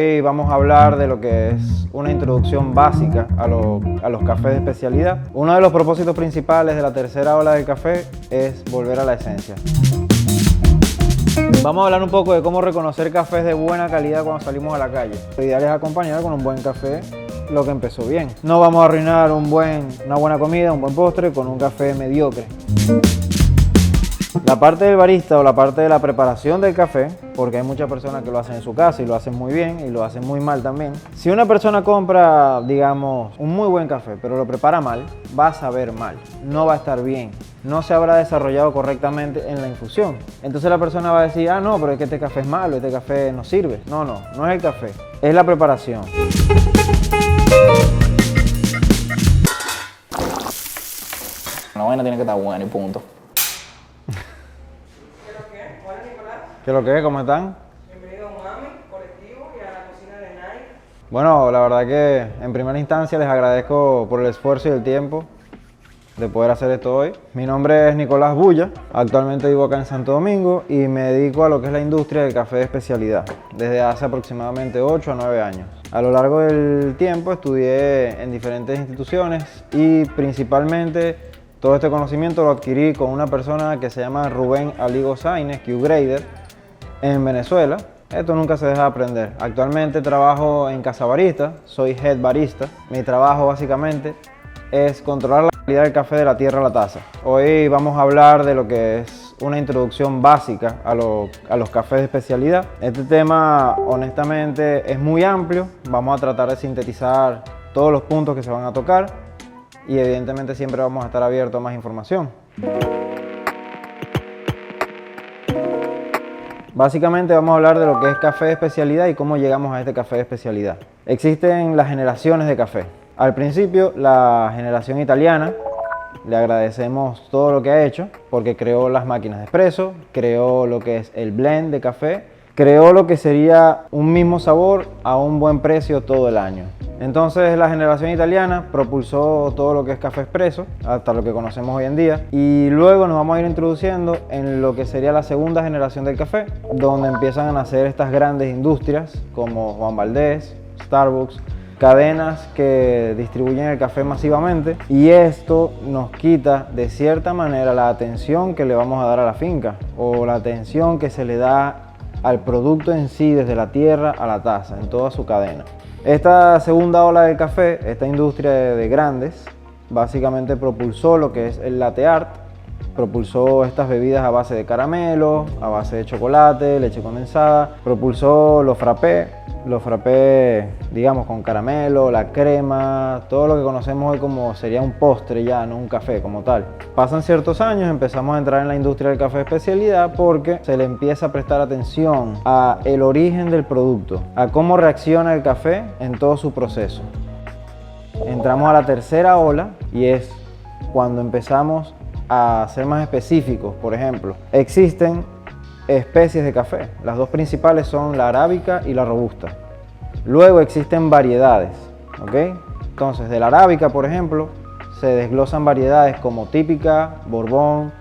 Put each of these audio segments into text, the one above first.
Hoy vamos a hablar de lo que es una introducción básica a los cafés de especialidad. Uno de los propósitos principales de la tercera ola del café es volver a la esencia. Vamos a hablar un poco de cómo reconocer cafés de buena calidad cuando salimos a la calle. Lo ideal es acompañar con un buen café lo que empezó bien. No vamos a arruinar una buena comida, un buen postre con un café mediocre. La parte del barista o la parte de la preparación del café, porque hay muchas personas que lo hacen en su casa y lo hacen muy bien y lo hacen muy mal también. Si una persona compra, digamos, un muy buen café, pero lo prepara mal, va a saber mal, no va a estar bien, no se habrá desarrollado correctamente en la infusión. Entonces la persona va a decir, ah, no, pero es que este café es malo, este café no sirve. No, no es el café, es la preparación. La vaina tiene que estar buena y punto. ¿Qué es lo que es? ¿Cómo están? Bienvenido a Umami, Colectivo y a la cocina de Nike. Bueno, la verdad que en primera instancia les agradezco por el esfuerzo y el tiempo de poder hacer esto hoy. Mi nombre es Nicolás Bulla, actualmente vivo acá en Santo Domingo y me dedico a lo que es la industria del café de especialidad desde hace aproximadamente 8 a 9 años. A lo largo del tiempo estudié en diferentes instituciones y principalmente todo este conocimiento lo adquirí con una persona que se llama Rubén Aligo Sainz, Q-Grader, en Venezuela. Esto nunca se deja de aprender. Actualmente trabajo en Casa Barista, soy head barista. Mi trabajo básicamente es controlar la calidad del café de la tierra a la taza. Hoy vamos a hablar de lo que es una introducción básica a los cafés de especialidad. Este tema honestamente es muy amplio, vamos a tratar de sintetizar todos los puntos que se van a tocar y evidentemente siempre vamos a estar abiertos a más información. Básicamente vamos a hablar de lo que es café de especialidad y cómo llegamos a este café de especialidad. Existen las generaciones de café. Al principio, la generación italiana, le agradecemos todo lo que ha hecho porque creó las máquinas de espresso, creó lo que es el blend de café, creó lo que sería un mismo sabor a un buen precio todo el año. Entonces la generación italiana propulsó todo lo que es café expreso, hasta lo que conocemos hoy en día, y luego nos vamos a ir introduciendo en lo que sería la segunda generación del café, donde empiezan a nacer estas grandes industrias como Juan Valdez, Starbucks, cadenas que distribuyen el café masivamente, y esto nos quita de cierta manera la atención que le vamos a dar a la finca o la atención que se le da al producto en sí desde la tierra a la taza, en toda su cadena. Esta segunda ola del café, esta industria de grandes, básicamente propulsó lo que es el latte art, propulsó estas bebidas a base de caramelo, a base de chocolate, leche condensada, propulsó los frappés, digamos con caramelo, la crema, todo lo que conocemos hoy como sería un postre ya, no un café como tal. Pasan ciertos años, empezamos a entrar en la industria del café de especialidad porque se le empieza a prestar atención a el origen del producto, a cómo reacciona el café en todo su proceso. Entramos a la tercera ola y es cuando empezamos a ser más específicos. Por ejemplo, existen especies de café. Las dos principales son la arábica y la robusta. Luego existen variedades, ¿ok? Entonces, de la arábica, por ejemplo, se desglosan variedades como típica, borbón,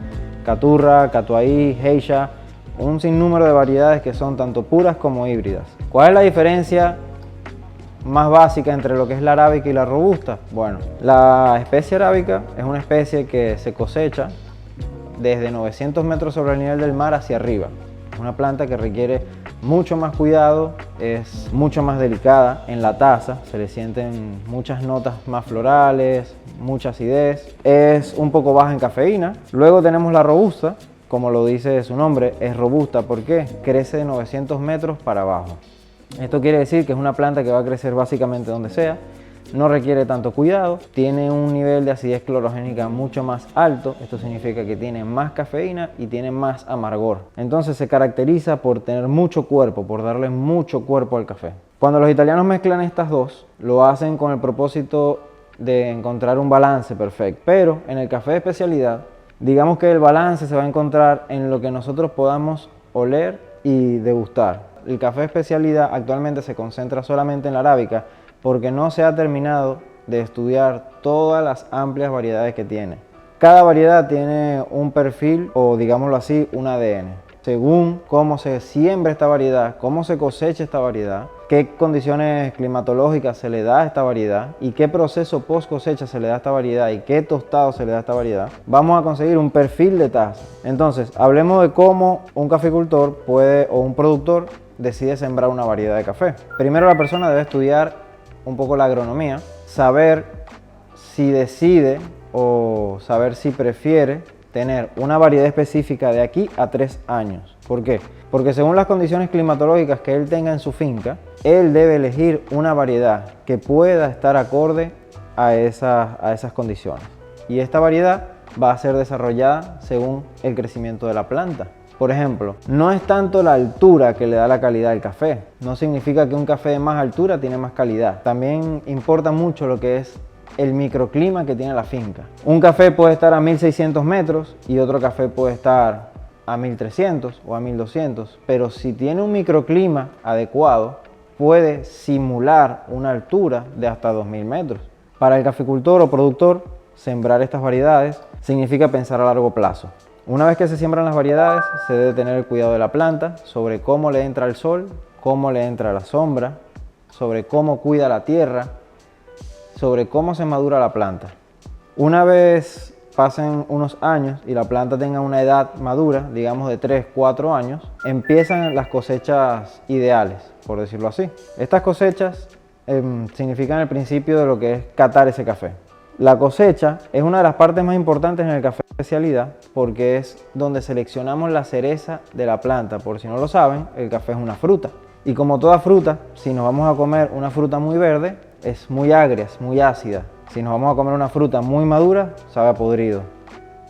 caturra, catuaí, geisha, un sinnúmero de variedades que son tanto puras como híbridas. ¿Cuál es la diferencia más básica entre lo que es la arábica y la robusta? Bueno, la especie arábica es una especie que se cosecha desde 900 metros sobre el nivel del mar hacia arriba. Es una planta que requiere mucho más cuidado, es mucho más delicada en la taza, se le sienten muchas notas más florales, mucha acidez, es un poco baja en cafeína. Luego tenemos la robusta, como lo dice su nombre, es robusta porque crece de 900 metros para abajo. Esto quiere decir que es una planta que va a crecer básicamente donde sea, no requiere tanto cuidado, tiene un nivel de acidez clorogénica mucho más alto, esto significa que tiene más cafeína y tiene más amargor. Entonces se caracteriza por tener mucho cuerpo, por darle mucho cuerpo al café. Cuando los italianos mezclan estas dos, lo hacen con el propósito de encontrar un balance perfecto. Pero en el café de especialidad, digamos que el balance se va a encontrar en lo que nosotros podamos oler y degustar. El café de especialidad actualmente se concentra solamente en la arábica porque no se ha terminado de estudiar todas las amplias variedades que tiene. Cada variedad tiene un perfil o, digámoslo así, un ADN. según cómo se siembra esta variedad, cómo se cosecha esta variedad, qué condiciones climatológicas se le da a esta variedad y qué proceso post cosecha se le da a esta variedad y qué tostado se le da a esta variedad, vamos a conseguir un perfil de taza. Entonces, hablemos de cómo un caficultor puede o un productor decide sembrar una variedad de café. Primero, la persona debe estudiar un poco la agronomía, saber si decide o saber si prefiere tener una variedad específica de aquí a 3 años. ¿Por qué? Porque según las condiciones climatológicas que él tenga en su finca, él debe elegir una variedad que pueda estar acorde a esas condiciones. Y esta variedad va a ser desarrollada según el crecimiento de la planta. Por ejemplo, no es tanto la altura que le da la calidad del café. No significa que un café de más altura tiene más calidad. También importa mucho lo que es el microclima que tiene la finca. Un café puede estar a 1600 metros y otro café puede estar a 1300 o a 1200, pero si tiene un microclima adecuado, puede simular una altura de hasta 2000 metros. Para el caficultor o productor, sembrar estas variedades significa pensar a largo plazo. Una vez que se siembran las variedades, se debe tener el cuidado de la planta, sobre cómo le entra el sol, cómo le entra la sombra, sobre cómo cuida la tierra, sobre cómo se madura la planta. Una vez pasen unos años y la planta tenga una edad madura, digamos de 3-4 años, empiezan las cosechas ideales, por decirlo así. Estas cosechas significan el principio de lo que es catar ese café. La cosecha es una de las partes más importantes en el café de especialidad porque es donde seleccionamos la cereza de la planta. Por si no lo saben, el café es una fruta. Y como toda fruta, si nos vamos a comer una fruta muy verde, es muy agria, es muy ácida. Si nos vamos a comer una fruta muy madura, sabe a podrido,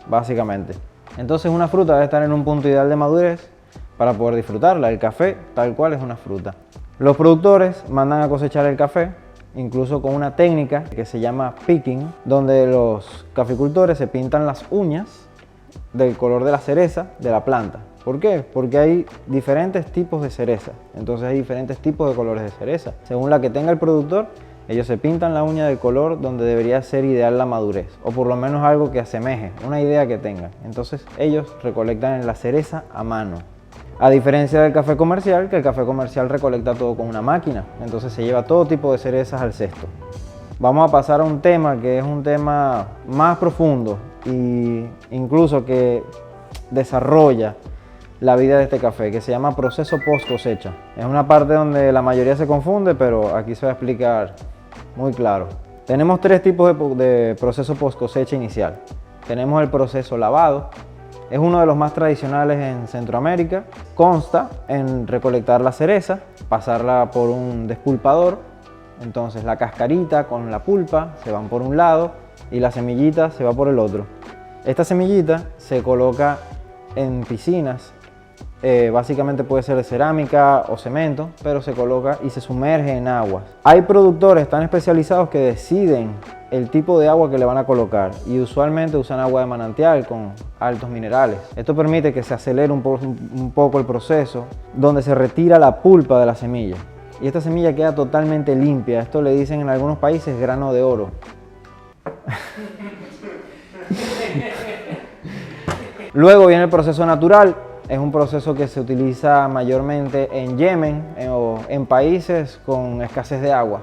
básicamente. Entonces una fruta debe estar en un punto ideal de madurez para poder disfrutarla. El café, tal cual, es una fruta. Los productores mandan a cosechar el café, incluso con una técnica que se llama picking, donde los caficultores se pintan las uñas del color de la cereza de la planta. ¿Por qué? Porque hay diferentes tipos de cereza, entonces hay diferentes tipos de colores de cereza. Según la que tenga el productor, ellos se pintan la uña del color donde debería ser ideal la madurez, o por lo menos algo que asemeje, una idea que tengan. Entonces ellos recolectan la cereza a mano. A diferencia del café comercial, que el café comercial recolecta todo con una máquina, entonces se lleva todo tipo de cerezas al cesto. Vamos a pasar a un tema que es un tema más profundo e incluso que desarrolla la vida de este café, que se llama proceso post cosecha. Es una parte donde la mayoría se confunde, pero aquí se va a explicar muy claro. Tenemos 3 tipos de proceso post cosecha inicial. Tenemos el proceso lavado, es uno de los más tradicionales en Centroamérica. Consta en recolectar la cereza, pasarla por un despulpador, entonces la cascarita con la pulpa se van por un lado y la semillita se va por el otro. Esta semillita se coloca en piscinas. Básicamente puede ser de cerámica o cemento, pero se coloca y se sumerge en aguas. Hay productores tan especializados que deciden el tipo de agua que le van a colocar y usualmente usan agua de manantial con altos minerales. Esto permite que se acelere un poco el proceso, donde se retira la pulpa de la semilla y esta semilla queda totalmente limpia. Esto le dicen en algunos países grano de oro. Luego viene el proceso natural. Es un proceso que se utiliza mayormente en Yemen o en países con escasez de agua.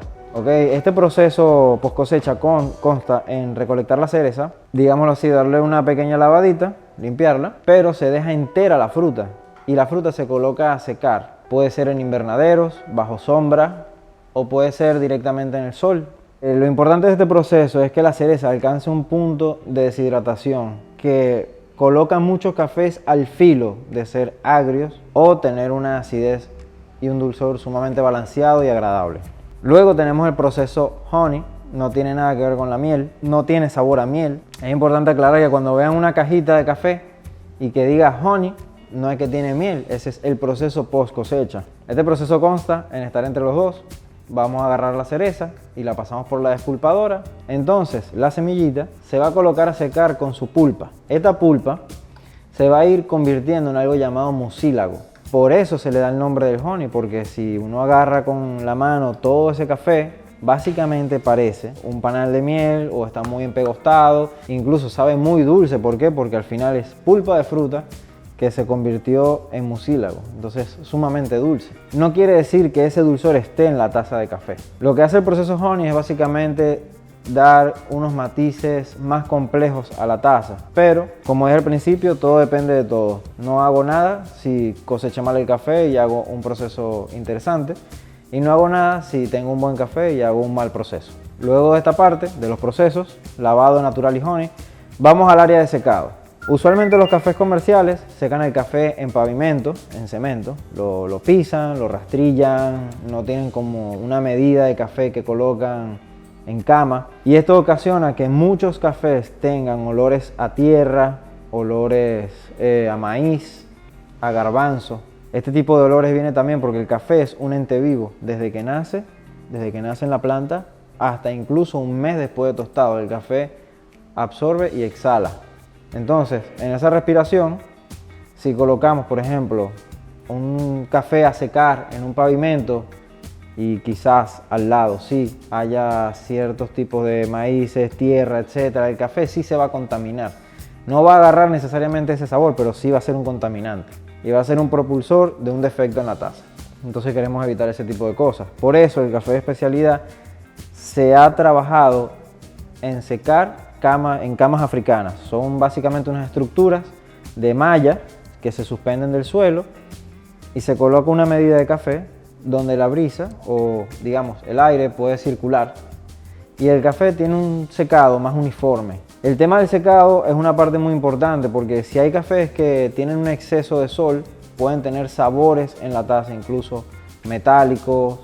Este proceso post cosecha consta en recolectar la cereza, digámoslo así, darle una pequeña lavadita, limpiarla, pero se deja entera la fruta y la fruta se coloca a secar. Puede ser en invernaderos, bajo sombra o puede ser directamente en el sol. Lo importante de este proceso es que la cereza alcance un punto de deshidratación que colocan muchos cafés al filo de ser agrios o tener una acidez y un dulzor sumamente balanceado y agradable. Luego tenemos el proceso honey, no tiene nada que ver con la miel, no tiene sabor a miel. Es importante aclarar que cuando vean una cajita de café y que diga honey, no es que tiene miel, ese es el proceso post cosecha. Este proceso consta en estar entre los dos. Vamos a agarrar la cereza y la pasamos por la despulpadora. Entonces la semillita se va a colocar a secar con su pulpa. Esta pulpa se va a ir convirtiendo en algo llamado mucílago. Por eso se le da el nombre del honey, porque si uno agarra con la mano todo ese café, básicamente parece un panal de miel o está muy empegostado, incluso sabe muy dulce. ¿Por qué? Porque al final es pulpa de fruta que se convirtió en mucílago, entonces sumamente dulce. No quiere decir que ese dulzor esté en la taza de café. Lo que hace el proceso Honey es básicamente dar unos matices más complejos a la taza, pero como dije al principio, todo depende de todo. No hago nada si coseché mal el café y hago un proceso interesante, y no hago nada si tengo un buen café y hago un mal proceso. Luego de esta parte, de los procesos, lavado, natural y honey, vamos al área de secado. Usualmente los cafés comerciales secan el café en pavimento, en cemento, lo pisan, lo rastrillan, no tienen como una medida de café que colocan en cama, y esto ocasiona que muchos cafés tengan olores a tierra, olores a maíz, a garbanzo. Este tipo de olores viene también porque el café es un ente vivo desde que nace en la planta hasta incluso un mes después de tostado. El café absorbe y exhala. Entonces, en esa respiración, si colocamos, por ejemplo, un café a secar en un pavimento y quizás al lado sí haya ciertos tipos de maíces, tierra, etcétera, el café sí se va a contaminar. No va a agarrar necesariamente ese sabor, pero sí va a ser un contaminante y va a ser un propulsor de un defecto en la taza. Entonces queremos evitar ese tipo de cosas. Por eso el café de especialidad se ha trabajado en secar en camas africanas. Son básicamente unas estructuras de malla que se suspenden del suelo y se coloca una medida de café donde la brisa o digamos el aire puede circular y el café tiene un secado más uniforme. El tema del secado es una parte muy importante porque si hay cafés que tienen un exceso de sol pueden tener sabores en la taza, incluso metálicos,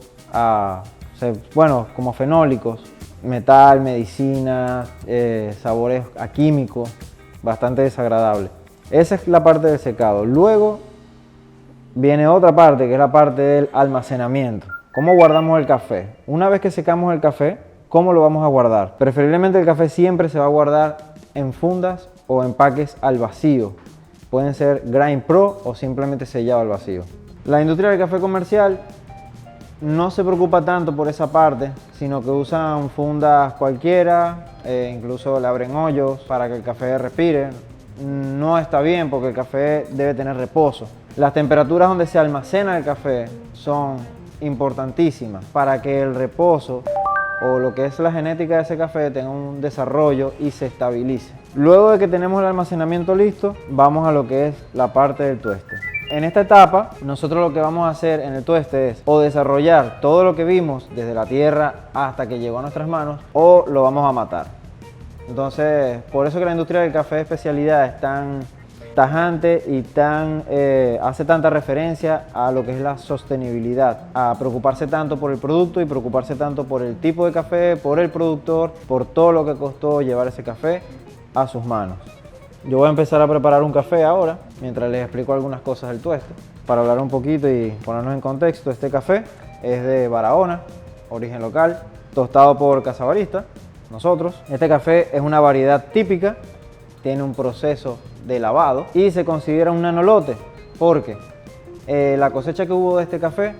bueno, como fenólicos, metal, medicina, sabores a químicos, bastante desagradable. Esa es la parte del secado. Luego viene otra parte que es la parte del almacenamiento. ¿Cómo guardamos el café? Una vez que secamos el café, ¿cómo lo vamos a guardar? Preferiblemente el café siempre se va a guardar en fundas o empaques al vacío. Pueden ser Grind Pro o simplemente sellado al vacío. La industria del café comercial no se preocupa tanto por esa parte, sino que usan fundas cualquiera, incluso le abren hoyos para que el café respire. No está bien porque el café debe tener reposo. Las temperaturas donde se almacena el café son importantísimas para que el reposo o lo que es la genética de ese café tenga un desarrollo y se estabilice. Luego de que tenemos el almacenamiento listo, vamos a lo que es la parte del tueste. En esta etapa, nosotros lo que vamos a hacer en el tueste es o desarrollar todo lo que vimos desde la tierra hasta que llegó a nuestras manos, o lo vamos a matar. Entonces, por eso que la industria del café de especialidad es tan tajante y hace tanta referencia a lo que es la sostenibilidad, a preocuparse tanto por el producto y preocuparse tanto por el tipo de café, por el productor, por todo lo que costó llevar ese café a sus manos. Yo voy a empezar a preparar un café ahora, mientras les explico algunas cosas del tueste. Para hablar un poquito y ponernos en contexto, este café es de Barahona, origen local, tostado por Casabarista, nosotros. Este café es una variedad típica, tiene un proceso de lavado y se considera un nanolote porque la cosecha que hubo de este café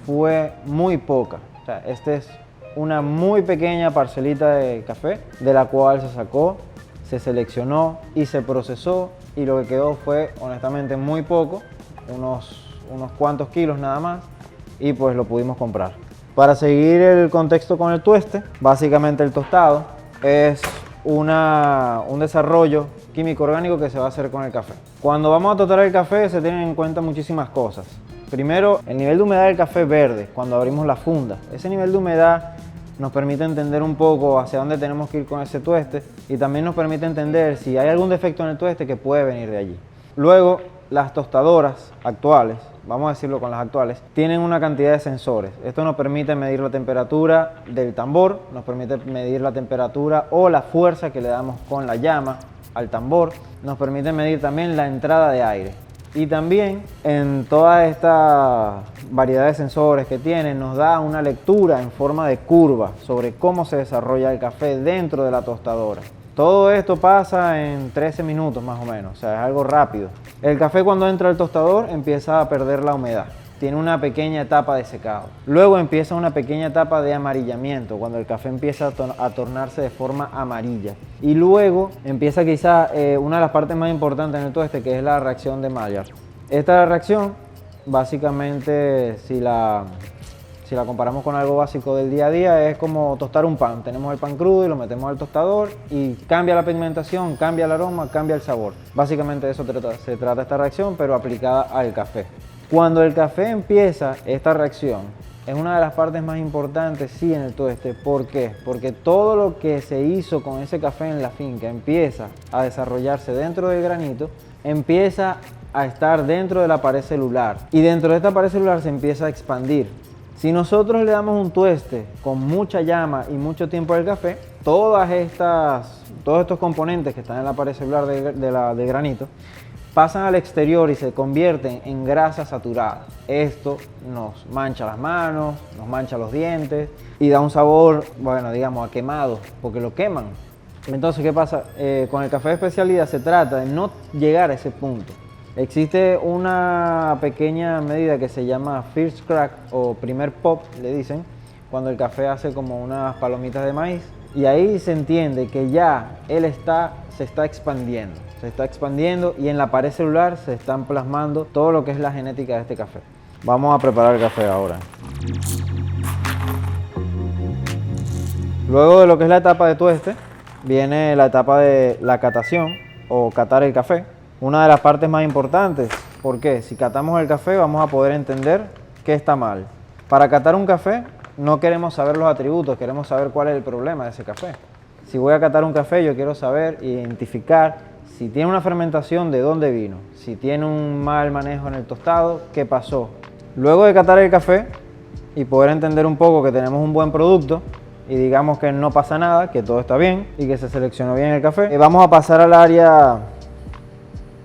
fue muy poca. O sea, esta es una muy pequeña parcelita de café de la cual se sacó, se seleccionó y se procesó, y lo que quedó fue honestamente muy poco, unos cuantos kilos nada más, y pues lo pudimos comprar. Para seguir el contexto con el tueste, básicamente el tostado es un desarrollo químico orgánico que se va a hacer con el café. Cuando vamos a tostar el café se tienen en cuenta muchísimas cosas. Primero, el nivel de humedad del café verde cuando abrimos la funda. Ese nivel de humedad nos permite entender un poco hacia dónde tenemos que ir con ese tueste y también nos permite entender si hay algún defecto en el tueste que puede venir de allí. Luego, las tostadoras actuales, vamos a decirlo con las actuales, tienen una cantidad de sensores. Esto nos permite medir la temperatura del tambor, nos permite medir la temperatura o la fuerza que le damos con la llama al tambor, nos permite medir también la entrada de aire. Y también en toda esta variedad de sensores que tienen nos da una lectura en forma de curva sobre cómo se desarrolla el café dentro de la tostadora. Todo esto pasa en 13 minutos más o menos, o sea, es algo rápido. El café cuando entra al tostador empieza a perder la humedad. tiene una pequeña etapa de secado. Luego empieza una pequeña etapa de amarillamiento, cuando el café empieza a tornarse de forma amarilla. Y luego empieza quizá una de las partes más importantes en el tueste, que es la reacción de Maillard. Esta reacción, básicamente, si la comparamos con algo básico del día a día, es como tostar un pan. Tenemos el pan crudo y lo metemos al tostador y cambia la pigmentación, cambia el aroma, cambia el sabor. Básicamente de eso se trata esta reacción, pero aplicada al café. Cuando el café empieza esta reacción, es una de las partes más importantes, sí, en el tueste. ¿Por qué? Porque todo lo que se hizo con ese café en la finca empieza a desarrollarse dentro del granito, empieza a estar dentro de la pared celular y dentro de esta pared celular se empieza a expandir. Si nosotros le damos un tueste con mucha llama y mucho tiempo al café, todos estos componentes que están en la pared celular del granito pasan al exterior y se convierten en grasa saturada. Esto nos mancha las manos, nos mancha los dientes y da un sabor, bueno, digamos, a quemado, porque lo queman. Entonces, ¿qué pasa? Con el café de especialidad se trata de no llegar a ese punto. Existe una pequeña medida que se llama first crack o primer pop, le dicen, cuando el café hace como unas palomitas de maíz. Y ahí se entiende que ya se está expandiendo y en la pared celular se están plasmando todo lo que es la genética de este café. Vamos a preparar el café ahora. Luego de lo que es la etapa de tueste, viene la etapa de la catación o catar el café. Una de las partes más importantes, porque si catamos el café vamos a poder entender qué está mal. Para catar un café no queremos saber los atributos, queremos saber cuál es el problema de ese café. Si voy a catar un café, yo quiero saber, identificar si tiene una fermentación, de dónde vino, si tiene un mal manejo en el tostado, qué pasó. Luego de catar el café y poder entender un poco que tenemos un buen producto y digamos que no pasa nada, que todo está bien y que se seleccionó bien el café, vamos a pasar al área,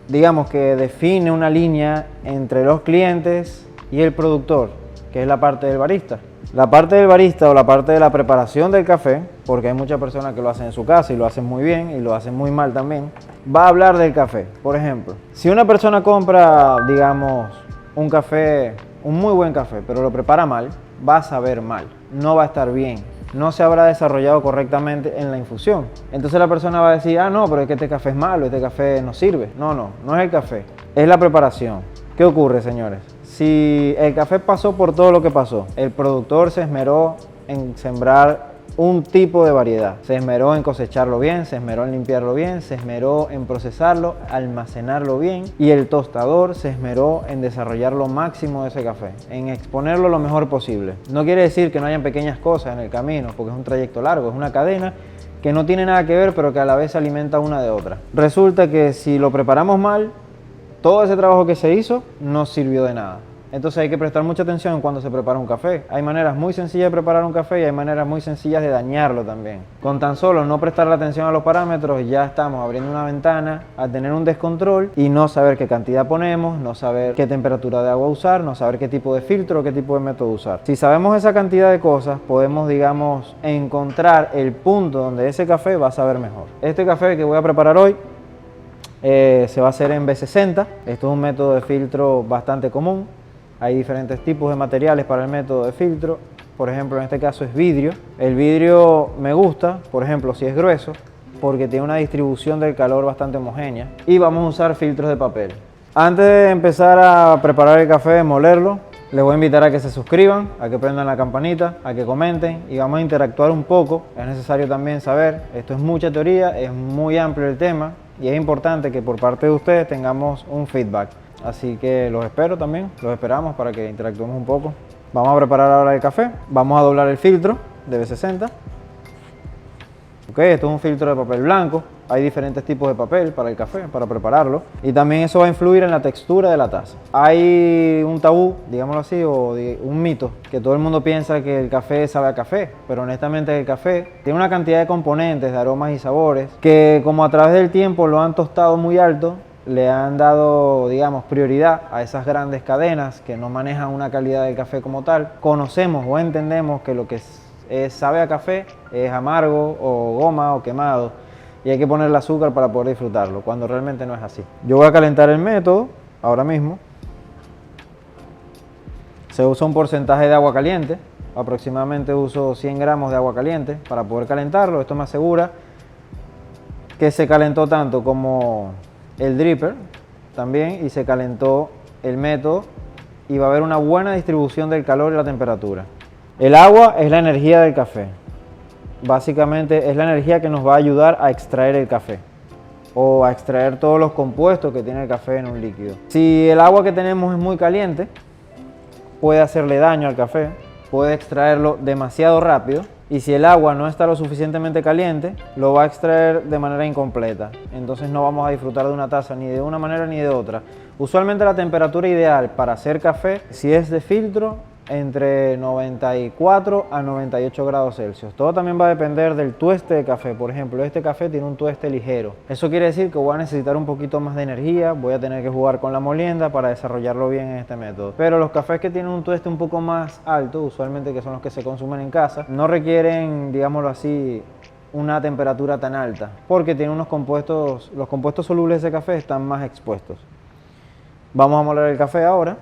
digamos, que define una línea entre los clientes y el productor, que es la parte del barista. La parte del barista o la parte de la preparación del café, porque hay muchas personas que lo hacen en su casa y lo hacen muy bien y lo hacen muy mal también, va a hablar del café. Por ejemplo, si una persona compra, digamos, un café, un muy buen café, pero lo prepara mal, va a saber mal, no va a estar bien, no se habrá desarrollado correctamente en la infusión. Entonces la persona va a decir, ah, no, pero es que este café es malo, este café no sirve. No es el café, es la preparación. ¿Qué ocurre, señores? Si el café pasó por todo lo que pasó, el productor se esmeró en sembrar un tipo de variedad, se esmeró en cosecharlo bien, se esmeró en limpiarlo bien, se esmeró en procesarlo, almacenarlo bien, y el tostador se esmeró en desarrollar lo máximo de ese café, en exponerlo lo mejor posible. No quiere decir que no hayan pequeñas cosas en el camino, porque es un trayecto largo, es una cadena que no tiene nada que ver, pero que a la vez se alimenta una de otra. Resulta que si lo preparamos mal, todo ese trabajo que se hizo no sirvió de nada. Entonces hay que prestar mucha atención cuando se prepara un café. Hay maneras muy sencillas de preparar un café y hay maneras muy sencillas de dañarlo también. Con tan solo no prestar atención a los parámetros, ya estamos abriendo una ventana a tener un descontrol y no saber qué cantidad ponemos, no saber qué temperatura de agua usar, no saber qué tipo de filtro o qué tipo de método usar. Si sabemos esa cantidad de cosas, podemos, digamos, encontrar el punto donde ese café va a saber mejor. Este café que voy a preparar hoy se va a hacer en B60. Esto es un método de filtro bastante común. Hay diferentes tipos de materiales para el método de filtro. Por ejemplo, en este caso es vidrio. El vidrio me gusta, por ejemplo, si es grueso, porque tiene una distribución del calor bastante homogénea. Y vamos a usar filtros de papel. Antes de empezar a preparar el café, molerlo, les voy a invitar a que se suscriban, a que prendan la campanita, a que comenten y vamos a interactuar un poco. Es necesario también saber, esto es mucha teoría, es muy amplio el tema y es importante que por parte de ustedes tengamos un feedback. Así que los espero también, los esperamos para que interactuemos un poco. Vamos a preparar ahora el café, vamos a doblar el filtro de B60. Ok, esto es un filtro de papel blanco. Hay diferentes tipos de papel para el café, para prepararlo. Y también eso va a influir en la textura de la taza. Hay un tabú, digámoslo así, o un mito, que todo el mundo piensa que el café sabe a café. Pero honestamente el café tiene una cantidad de componentes, de aromas y sabores, que como a través del tiempo lo han tostado muy alto, le han dado, digamos, prioridad a esas grandes cadenas que no manejan una calidad del café como tal. Conocemos o entendemos que lo que sabe a café es amargo o goma o quemado y hay que ponerle azúcar para poder disfrutarlo, cuando realmente no es así. Yo voy a calentar el método ahora mismo Se usa un porcentaje de agua caliente, aproximadamente uso 100 gramos de agua caliente para poder calentarlo. Esto me asegura que se calentó tanto como el dripper también y se calentó el método y va a haber una buena distribución del calor y la temperatura. El agua es la energía del café. Básicamente es la energía que nos va a ayudar a extraer el café o a extraer todos los compuestos que tiene el café en un líquido. Si el agua que tenemos es muy caliente, puede hacerle daño al café, puede extraerlo demasiado rápido, y si el agua no está lo suficientemente caliente, lo va a extraer de manera incompleta. Entonces no vamos a disfrutar de una taza ni de una manera ni de otra. Usualmente la temperatura ideal para hacer café, si es de filtro, entre 94 a 98 grados Celsius. Todo también va a depender del tueste de café. Por ejemplo, este café tiene un tueste ligero. Eso quiere decir que voy a necesitar un poquito más de energía, voy a tener que jugar con la molienda para desarrollarlo bien en este método. Pero los cafés que tienen un tueste un poco más alto, usualmente que son los que se consumen en casa, no requieren, digámoslo así, una temperatura tan alta, porque tienen unos compuestos, los compuestos solubles de café están más expuestos. Vamos a moler el café ahora.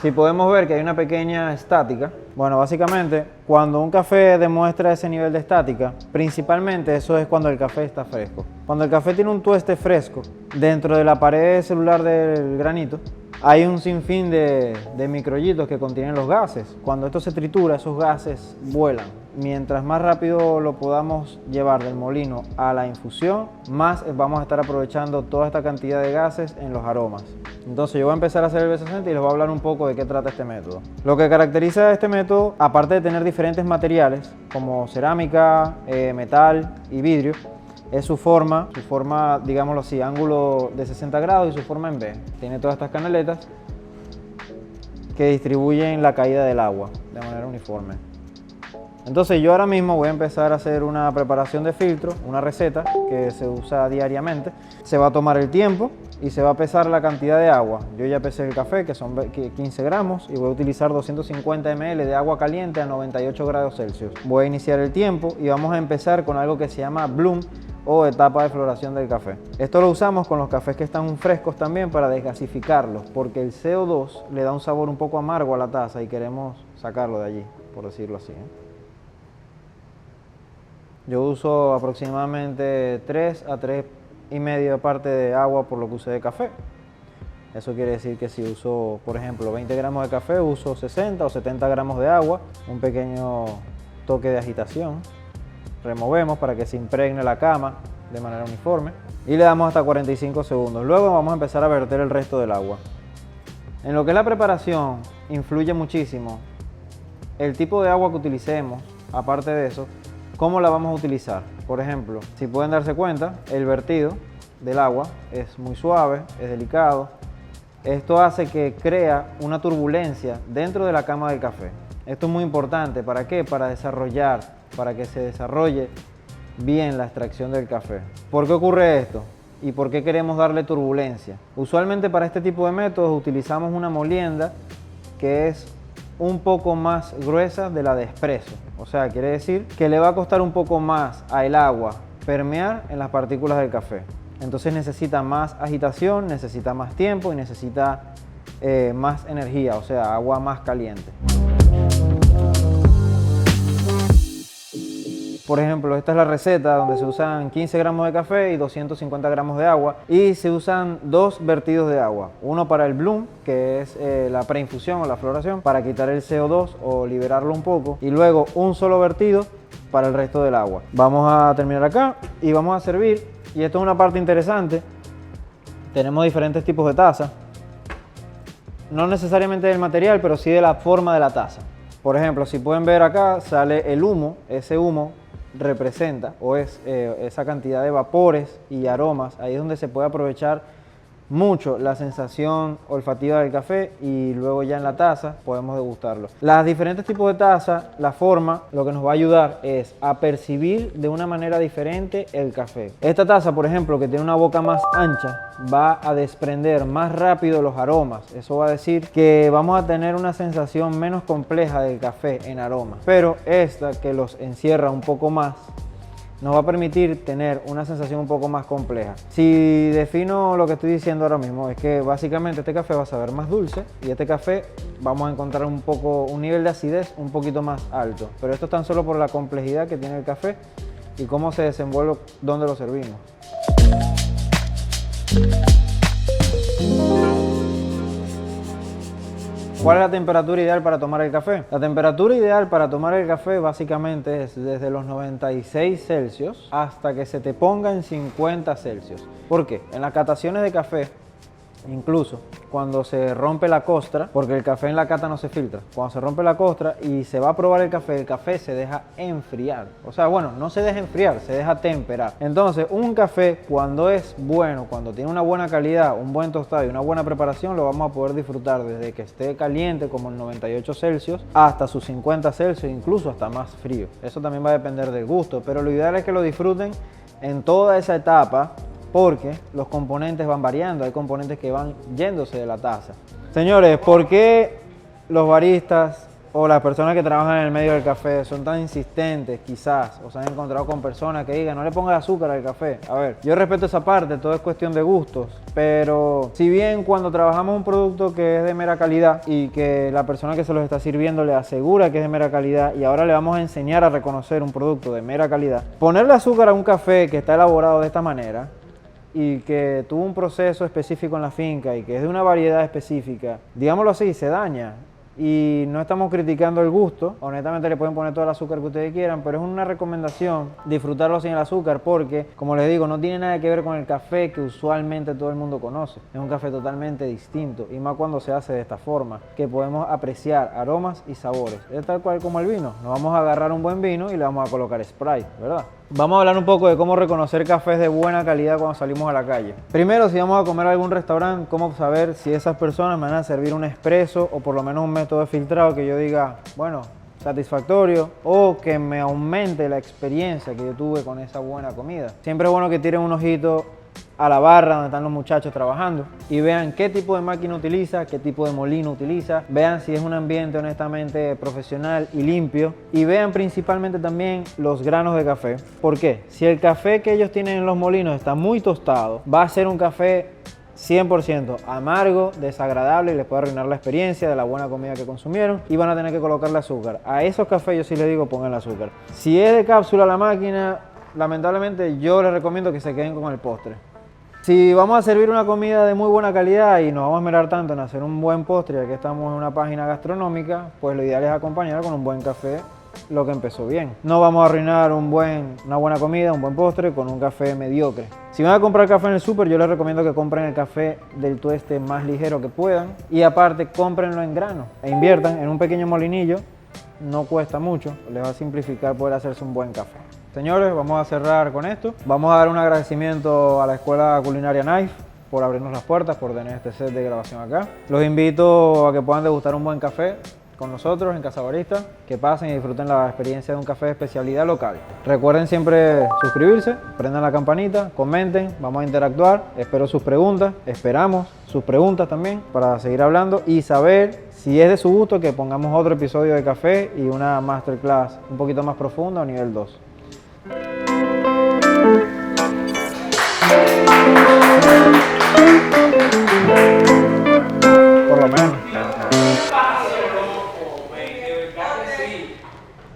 Si podemos ver que hay una pequeña estática, bueno, básicamente cuando un café demuestra ese nivel de estática, principalmente eso es cuando el café está fresco. Cuando el café tiene un tueste fresco, dentro de la pared celular del granito, hay un sinfín de microhitos que contienen los gases. Cuando esto se tritura, esos gases vuelan. Mientras más rápido lo podamos llevar del molino a la infusión, más vamos a estar aprovechando toda esta cantidad de gases en los aromas. Entonces yo voy a empezar a hacer el B60 y les voy a hablar un poco de qué trata este método. Lo que caracteriza a este método, aparte de tener diferentes materiales como cerámica, metal y vidrio, es su forma, digámoslo así, ángulo de 60 grados y su forma en V. Tiene todas estas canaletas que distribuyen la caída del agua de manera uniforme. Entonces yo ahora mismo voy a empezar a hacer una preparación de filtro, una receta que se usa diariamente. Se va a tomar el tiempo y se va a pesar la cantidad de agua. Yo ya pesé el café, que son 15 gramos, y voy a utilizar 250 ml de agua caliente a 98 grados Celsius. Voy a iniciar el tiempo y vamos a empezar con algo que se llama bloom o etapa de floración del café. Esto lo usamos con los cafés que están frescos también para desgasificarlos, porque el CO2 le da un sabor un poco amargo a la taza y queremos sacarlo de allí, por decirlo así. Yo uso aproximadamente 3 a 3,5 parte de agua por lo que usé de café. Eso quiere decir que si uso, por ejemplo, 20 gramos de café, uso 60 o 70 gramos de agua, un pequeño toque de agitación. Removemos para que se impregne la cama de manera uniforme y le damos hasta 45 segundos. Luego vamos a empezar a verter el resto del agua. En lo que es la preparación, influye muchísimo el tipo de agua que utilicemos, aparte de eso, cómo la vamos a utilizar. Por ejemplo, si pueden darse cuenta, el vertido del agua es muy suave, es delicado. Esto hace que crea una turbulencia dentro de la cama del café. Esto es muy importante. ¿Para qué? Para que se desarrolle bien la extracción del café. ¿Por qué ocurre esto? ¿Y por qué queremos darle turbulencia? Usualmente para este tipo de métodos utilizamos una molienda que es un poco más gruesa de la de espresso. O sea, quiere decir que le va a costar un poco más al agua permear en las partículas del café. Entonces necesita más agitación, necesita más tiempo y necesita más energía, o sea, agua más caliente. Por ejemplo, esta es la receta donde se usan 15 gramos de café y 250 gramos de agua y se usan 2 vertidos de agua. Uno para el bloom, que es la preinfusión o la floración, para quitar el CO2 o liberarlo un poco, y luego un solo vertido para el resto del agua. Vamos a terminar acá y vamos a servir, y esto es una parte interesante. Tenemos diferentes tipos de taza, no necesariamente del material, pero sí de la forma de la taza. Por ejemplo, si pueden ver acá sale el humo, ese humo representa o es esa cantidad de vapores y aromas. Ahí es donde se puede aprovechar mucho la sensación olfativa del café y luego ya en la taza podemos degustarlo. Los diferentes tipos de taza, la forma, lo que nos va a ayudar es a percibir de una manera diferente el café. Esta taza, por ejemplo, que tiene una boca más ancha, va a desprender más rápido los aromas. Eso va a decir que vamos a tener una sensación menos compleja del café en aromas. Pero esta, que los encierra un poco más, nos va a permitir tener una sensación un poco más compleja. Si defino lo que estoy diciendo ahora mismo, es que básicamente este café va a saber más dulce y este café vamos a encontrar un nivel de acidez un poquito más alto. Pero esto es tan solo por la complejidad que tiene el café y cómo se desenvuelve donde lo servimos. ¿Cuál es la temperatura ideal para tomar el café? La temperatura ideal para tomar el café básicamente es desde los 96 Celsius hasta que se te ponga en 50 Celsius. ¿Por qué? En las cataciones de café, incluso cuando se rompe la costra, porque el café en la cata no se filtra, cuando se rompe la costra y se va a probar el café se deja enfriar. O sea, bueno, no se deja enfriar, se deja temperar. Entonces, un café cuando es bueno, cuando tiene una buena calidad, un buen tostado y una buena preparación, lo vamos a poder disfrutar desde que esté caliente, como en 98 Celsius, hasta sus 50 Celsius, incluso hasta más frío. Eso también va a depender del gusto, pero lo ideal es que lo disfruten en toda esa etapa, porque los componentes van variando, hay componentes que van yéndose de la taza. Señores, ¿por qué los baristas o las personas que trabajan en el medio del café son tan insistentes quizás, o se han encontrado con personas que digan no le pongas azúcar al café? A ver, yo respeto esa parte, todo es cuestión de gustos, pero si bien cuando trabajamos un producto que es de mera calidad y que la persona que se los está sirviendo le asegura que es de mera calidad y ahora le vamos a enseñar a reconocer un producto de mera calidad, ponerle azúcar a un café que está elaborado de esta manera y que tuvo un proceso específico en la finca y que es de una variedad específica, digámoslo así, se daña. Y no estamos criticando el gusto, honestamente le pueden poner todo el azúcar que ustedes quieran, pero es una recomendación disfrutarlo sin el azúcar porque, como les digo, no tiene nada que ver con el café que usualmente todo el mundo conoce. Es un café totalmente distinto y más cuando se hace de esta forma, que podemos apreciar aromas y sabores. Es tal cual como el vino, nos vamos a agarrar un buen vino y le vamos a colocar Sprite, ¿verdad? Vamos a hablar un poco de cómo reconocer cafés de buena calidad cuando salimos a la calle. Primero, si vamos a comer a algún restaurante, cómo saber si esas personas me van a servir un expreso o por lo menos un método de filtrado que yo diga, bueno, satisfactorio o que me aumente la experiencia que yo tuve con esa buena comida. Siempre es bueno que tiren un ojito a la barra donde están los muchachos trabajando y vean qué tipo de máquina utiliza, qué tipo de molino utiliza, vean si es un ambiente honestamente profesional y limpio y vean principalmente también los granos de café. ¿Por qué? Si el café que ellos tienen en los molinos está muy tostado, va a ser un café 100% amargo, desagradable y les puede arruinar la experiencia de la buena comida que consumieron y van a tener que colocarle azúcar. A esos cafés yo sí les digo pongan el azúcar. Si es de cápsula la máquina, lamentablemente yo les recomiendo que se queden con el postre. Si vamos a servir una comida de muy buena calidad y nos vamos a esmerar tanto en hacer un buen postre, ya que estamos en una página gastronómica, pues lo ideal es acompañar con un buen café lo que empezó bien. No vamos a arruinar una buena comida, un buen postre con un café mediocre. Si van a comprar café en el súper, yo les recomiendo que compren el café del tueste más ligero que puedan y aparte cómprenlo en grano e inviertan en un pequeño molinillo, no cuesta mucho, les va a simplificar poder hacerse un buen café. Señores, vamos a cerrar con esto. Vamos a dar un agradecimiento a la Escuela Culinaria Knife por abrirnos las puertas, por tener este set de grabación acá. Los invito a que puedan degustar un buen café con nosotros en Casa Barista, que pasen y disfruten la experiencia de un café de especialidad local. Recuerden siempre suscribirse, prendan la campanita, comenten, vamos a interactuar. Espero sus preguntas, esperamos sus preguntas también para seguir hablando y saber si es de su gusto que pongamos otro episodio de café y una masterclass un poquito más profunda a nivel 2.